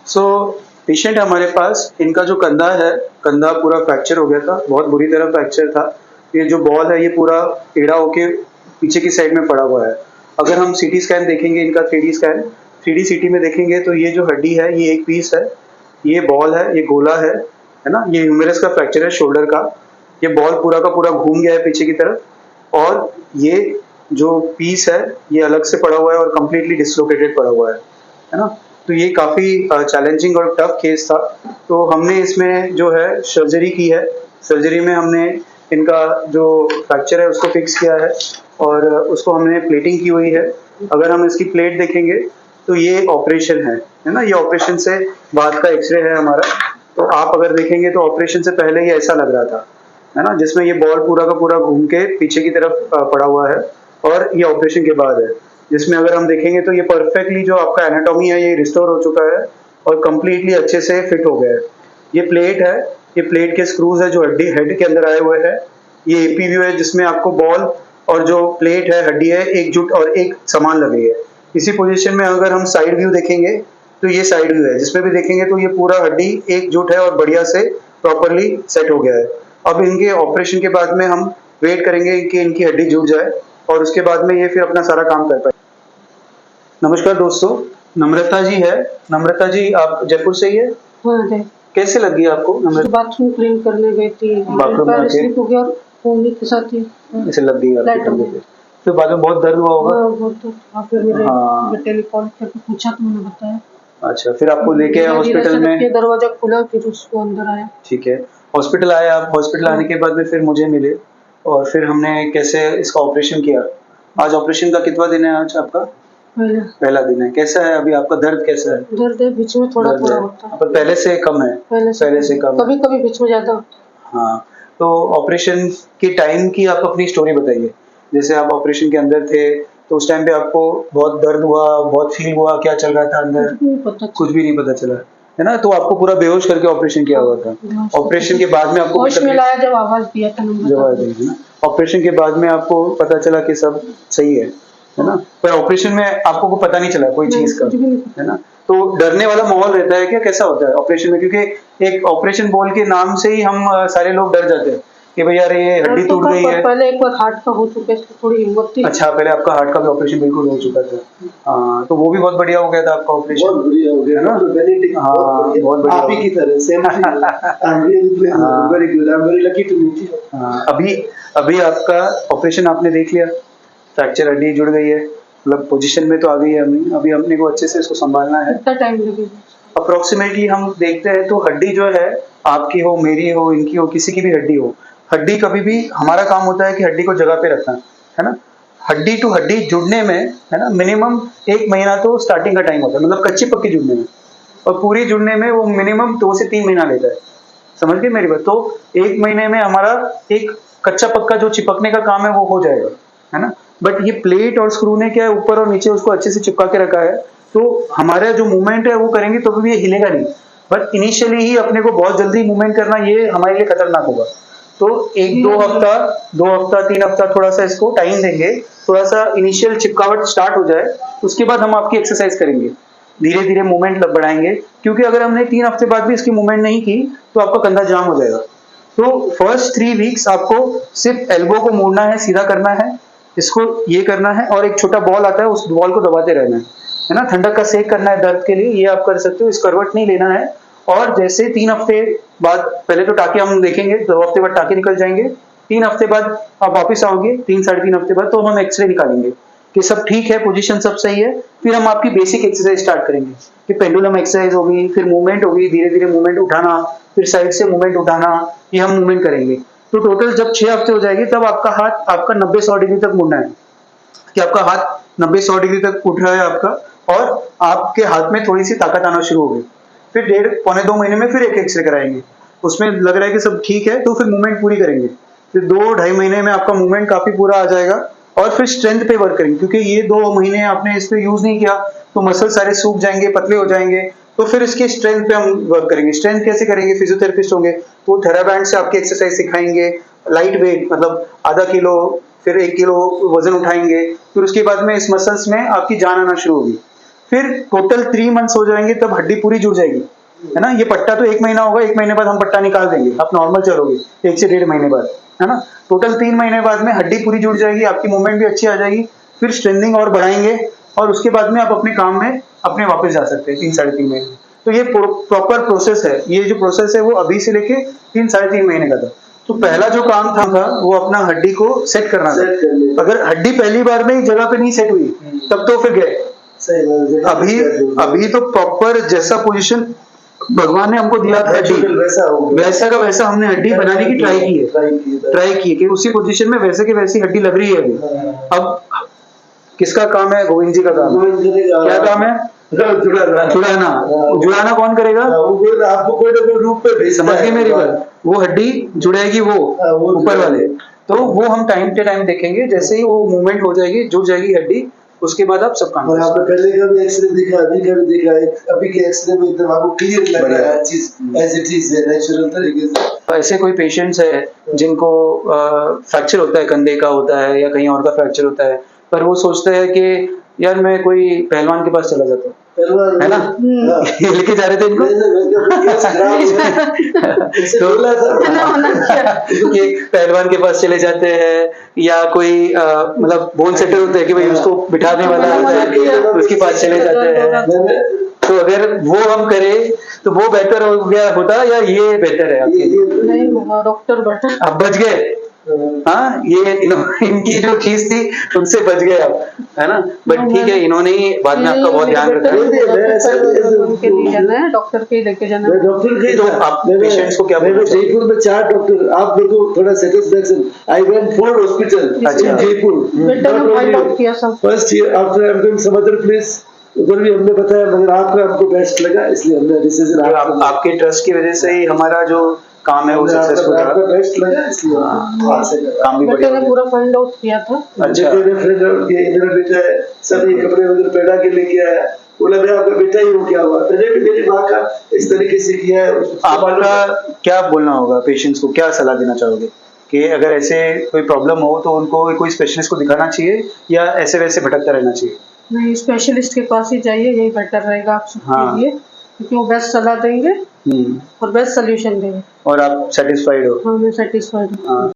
So patient हमारे पास, इनका जो कंधा है, कंधा पूरा फ्रैक्चर हो गया था, बहुत बुरी तरह फ्रैक्चर था। ये जो बॉल है ये पूरा टेढ़ा होके पीछे की साइड में पड़ा हुआ है। अगर हम सीटी स्कैन देखेंगे, इनका 3D स्कैन, 3D सीटी में देखेंगे तो ये जो हड्डी है ये एक पीस है, ये बॉल है, ये गोला है ना? ये ह्यूमेरस का फ्रैक्चर है शोल्डर का। ये बॉल पूरा का पूरा घूम गया है पीछे की तरफ, और ये जो पीस है ये अलग से पड़ा हुआ है और कंप्लीटली डिसलोकेटेड पड़ा हुआ है ना? तो ये काफ़ी चैलेंजिंग और टफ केस था। तो हमने इसमें जो है सर्जरी की है। सर्जरी में हमने इनका जो फ्रैक्चर है उसको फिक्स किया है और उसको हमने प्लेटिंग की हुई है। अगर हम इसकी प्लेट देखेंगे तो ये ऑपरेशन है ना? ये ऑपरेशन से बाद का एक्सरे है हमारा। तो आप अगर देखेंगे तो ऑपरेशन से पहले ये ऐसा लग रहा था, है ना? जिसमें ये बॉल पूरा का पूरा घूम के पीछे की तरफ पड़ा हुआ है, और ये ऑपरेशन के बाद है, जिसमें अगर हम देखेंगे तो ये परफेक्टली जो आपका एनाटॉमी है ये रिस्टोर हो चुका है और कंप्लीटली अच्छे से फिट हो गया है। ये प्लेट है, ये प्लेट के स्क्रूज है जो हड्डी हेड के अंदर आए हुए हैं। ये एपी व्यू है जिसमें आपको बॉल और जो प्लेट है, हड्डी है, एकजुट और एक समान लग रही है। इसी पोजीशन में अगर हम साइड व्यू देखेंगे तो ये साइड व्यू है, जिसमें भी देखेंगे तो ये पूरा हड्डी एकजुट है और बढ़िया से प्रॉपरली सेट हो गया है। अब इनके ऑपरेशन के बाद में हम वेट करेंगे कि इनकी हड्डी जुड़ जाए और उसके बाद में ये फिर अपना सारा काम कर पाए। नमस्कार दोस्तों, नम्रता जी है। नम्रता जी, आप जयपुर से ही है? हाँ है। कैसे लगी आपको नम्रता? बाथरूम क्लीन करने गई थी, बाथरूम में स्लिप हो गया और फोन के साथ ही ऐसे लग गई आपके कंधे पे। फिर बाद में बहुत दर्द हुआ होगा? बहुत। फिर मेरे बेटे ने कॉल करके पूछा तो मैंने बताया। अच्छा, फिर आपको लेके आए हॉस्पिटल में? दरवाजा खुला, फिर उसको अंदर आया। ठीक है, हॉस्पिटल आए आप। हॉस्पिटल आने के बाद में फिर मुझे मिले और फिर हमने कैसे इसका ऑपरेशन किया। आज ऑपरेशन का कितना दिन है आज आपका? पहला दिन है। कैसा है अभी आपका, दर्द कैसा है? दर्द है, बीच में थोड़ा थोड़ा होता है, पर पहले से कम है? पहले से कम, कभी कभी बीच में ज्यादा होता है। हाँ, तो ऑपरेशन के टाइम की आप अपनी स्टोरी बताइए। जैसे आप ऑपरेशन के अंदर थे तो उस टाइम पे आपको बहुत दर्द हुआ, बहुत फील हुआ, क्या चल रहा था अंदर? कुछ भी नहीं पता चला, है ना? तो आपको पूरा बेहोश करके ऑपरेशन किया हुआ था। ऑपरेशन के बाद में आपको होश में लाया जब आवाज दिया था, जवाब दी है ना? ऑपरेशन के बाद में आपको पता चला कि सब सही है ना? पर ऑपरेशन में आपको को पता नहीं चला कोई चीज का, है ना? तो डरने वाला माहौल रहता है क्या? कैसा होता है ऑपरेशन में? क्योंकि एक ऑपरेशन बोल के नाम से ही हम सारे लोग डर जाते हैं कि भैया अरे ये हड्डी टूट गई है। पहले एक बार हार्ट का हो चुका है, थोड़ी हिम्मत थी। अच्छा, पहले आपका हार्ट का भी ऑपरेशन बिल्कुल हो चुका था। हाँ, तो वो भी बहुत बढ़िया हो गया था आपका ऑपरेशन। बहुत बढ़िया हो गया ना? हाँ, बहुत बढ़िया। आप ही की तरह same. Very good, I am very lucky to meet you. हाँ, अभी आपका ऑपरेशन आपने देख लिया, फ्रैक्चर हड्डी जुड़ गई है, मतलब पोजीशन में तो आ गई है। अभी अपने को अच्छे से इसको संभालना है। कितना टाइम लगेगा? अप्रोक्सीमेटली हम देखते हैं तो हड्डी जो है, आपकी हो, मेरी हो, इनकी हो, किसी की भी हड्डी हो, हड्डी कभी भी, हमारा काम होता है कि हड्डी को जगह पे रखना, है ना? हड्डी टू हड्डी जुड़ने में, है ना, मिनिमम 1 महीना तो स्टार्टिंग का टाइम होता है, मतलब कच्ची पक्की जुड़ने में, और पूरी जुड़ने में वो मिनिमम 2 से 3 महीना लेता है। समझ गए मेरी बात? तो 1 महीने में हमारा एक कच्चा पक्का जो चिपकने का काम है वो हो जाएगा, है ना? बट ये प्लेट और स्क्रू ने क्या है, ऊपर और नीचे उसको अच्छे से चिपका के रखा है, तो हमारा जो मूवमेंट है वो करेंगे तो भी ये हिलेगा नहीं। बट इनिशियली ही अपने को बहुत जल्दी मूवमेंट करना ये हमारे लिए खतरनाक होगा। तो 1-2 हफ्ता, 2 हफ्ता, 3 हफ्ता थोड़ा सा इसको टाइम देंगे, थोड़ा सा इनिशियल चिपकावट स्टार्ट हो जाए, उसके बाद हम आपकी एक्सरसाइज करेंगे, धीरे धीरे मूवमेंट बढ़ाएंगे। क्योंकि अगर हमने 3 हफ्ते बाद भी इसकी मूवमेंट नहीं की तो आपका कंधा जाम हो जाएगा। तो फर्स्ट 3 वीक्स आपको सिर्फ एल्बो को मोड़ना है, सीधा करना है, इसको ये करना है, और एक छोटा बॉल आता है उस बॉल को दबाते रहना है ना? ठंडक का सेक करना है दर्द के लिए, ये आप कर सकते हो। इस करवट नहीं लेना है। और जैसे 3 हफ्ते बाद, पहले तो टाके हम देखेंगे, 2 हफ्ते बाद टाके निकल जाएंगे, 3 हफ्ते बाद आप वापस आओगे, 3 साढ़े 3 हफ्ते बाद, तो हम एक्सरे निकालेंगे कि सब ठीक है, पोजीशन सब सही है। फिर हम आपकी बेसिक एक्सरसाइज स्टार्ट करेंगे कि पेंडुलम एक्सरसाइज होगी, फिर मूवमेंट होगी, धीरे धीरे मूवमेंट उठाना, फिर साइड से मूवमेंट उठाना, ये हम मूवमेंट करेंगे। तो टोटल जब 6 हफ्ते हो जाएंगे तब आपका हाथ आपका 90-100 डिग्री तक मुड़ना है, कि आपका हाथ 90-100 डिग्री तक उठ रहा है आपका, और आपके हाथ में थोड़ी सी ताकत आना शुरू हो गई। फिर 1.5-पौने 2 महीने में फिर एक एक्सरे कराएंगे, उसमें लग रहा है कि सब ठीक है तो फिर मूवमेंट पूरी करेंगे। फिर 2-2.5 महीने में आपका मूवमेंट काफी पूरा आ जाएगा, और फिर स्ट्रेंथ पे वर्क करेंगे, क्योंकि ये 2 महीने आपने इस पे यूज नहीं किया तो मसल सारे सूख जाएंगे, पतले हो जाएंगे। तो फिर इसके स्ट्रेंथ पे हम वर्क करेंगे। स्ट्रेंथ कैसे करेंगे? फिजियोथेरेपिस्ट होंगे, तो थेराबैंड से आपकी एक्सरसाइज सिखाएंगे, लाइट वेट, मतलब आधा किलो, फिर 1 किलो वजन उठाएंगे। फिर उसके बाद में इस मसल्स में आपकी जान आना शुरू होगी। फिर टोटल 3 मंथ्स हो जाएंगे तब हड्डी पूरी जुड़ जाएगी, है ना। ये पट्टा तो 1 महीना होगा, 1 महीने बाद हम पट्टा निकाल देंगे, आप नॉर्मल चलोगे 1 से 1.5 महीने बाद, है ना। टोटल 3 महीने बाद में हड्डी पूरी जुड़ जाएगी, आपकी मूवमेंट भी अच्छी आ जाएगी, फिर स्ट्रेंथनिंग और बढ़ाएंगे और उसके बाद में आप अपने काम में अपने वापस जा सकते हैं 3 साढ़े 3 महीने। तो ये प्रॉपर प्रोसेस है, ये जो प्रोसेस है वो अभी से लेके 3 साढ़े 3 महीने का था। तो पहला जो काम था वो अपना हड्डी को सेट करना था। सेट कर लिया। अगर हड्डी पहली बार में ही जगह पे नहीं सेट हुई तब तो फिर गए। सही बात है। अभी तो प्रॉपर जैसा पोजीशन भगवान ने हमको दिया था हड्डी, वैसा हो गया। वैसा का वैसा हमने हड्डी बनाने की ट्राई की है, ट्राई की कि उसी पोजीशन में वैसे की वैसी हड्डी लग रही है अभी। अब किसका काम है? गोविंद जी का काम है। क्या काम है? जुड़ाना। जुड़ाना कौन करेगा? आपको कोई ना कोई रूप पे समझ गए मेरी बात? वो हड्डी जुड़ेगी वो ऊपर वाले, तो वो हम टाइम टू टाइम देखेंगे, जैसे ही वो मूवमेंट हो जाएगी, जुड़ जाएगी हड्डी, उसके बाद आप सब काम और आपने पहले का भी एक्सरे दिखा, अभी का भी दिखा है, अभी के एक्सरे में एकदम आपको क्लियर लग रहा है हर चीज एज इट इज है, नेचुरल तरीके से। ऐसे कोई पेशेंट्स है जिनको फ्रैक्चर होता है, कंधे का होता है या कहीं और का फ्रैक्चर होता है, पर वो सोचते हैं कि यार मैं कोई पहलवान के पास चला जाता हूँ, है ना। ये लेके जा रहे थे इनको तो ये पहलवान के पास चले जाते हैं, या कोई मतलब बोन सेटर होता है कि भाई उसको बिठाने वाला होता है, उसके पास चले जाते हैं। तो अगर वो हम करें तो वो बेहतर हो गया होता या ये बेहतर है आपके लिए? नहीं, डॉक्टर बेटर। आप बच गए। हाँ, ये इनकी जो चीज थी उनसे बच गए आप, है ना। बट ठीक है, इन्होंने ही बाद में आपका बहुत ध्यान रखा है। डॉक्टर के लेके जाना है। डॉक्टर के तो आप पेशेंट्स को क्या बोलना चाहिए? जयपुर में 4 डॉक्टर, आप देखो थोड़ा सेटिस्फेक्शन। आई वेंट 4 हॉस्पिटल अच्छा। जयपुर। बेटर ने फाइंड आउट किया सब। First year after I am doing some other place, उधर भी हमने बताया, मगर आपका हमको बेस्ट लगा, इसलिए हमने डिसीजन आपके ट्रस्ट की वजह से ही हमारा जो काम है वो सक्सेसफुल रहा। आपका बेस्ट लगा, इसलिए वहां से काम भी बेटे बढ़िया ने पूरा फाइंड आउट किया था। अच्छा। बेटे ने फ्रेंड आउट किया, मेरा बेटा है, सभी कपड़े वगैरह पैदा के लेके आया, बोला मैं आपका बेटा ही हूँ, क्या हुआ? मैंने भी मेरी माँ का इस तरीके से किया है। आपका क्या बोलना होगा पेशेंट्स को, क्या सलाह देना चाहोगे कि अगर ऐसे कोई प्रॉब्लम हो तो उनको कोई स्पेशलिस्ट को दिखाना चाहिए या ऐसे वैसे भटकता रहना चाहिए? नहीं, स्पेशलिस्ट के पास ही जाइए, यही बेटर रहेगा आप सबके लिए, क्योंकि वो बेस्ट सलाह देंगे और बेस्ट सोल्यूशन देंगे। और आप सेटिस्फाइड हो? हाँ, मैं सेटिस्फाइड हूँ।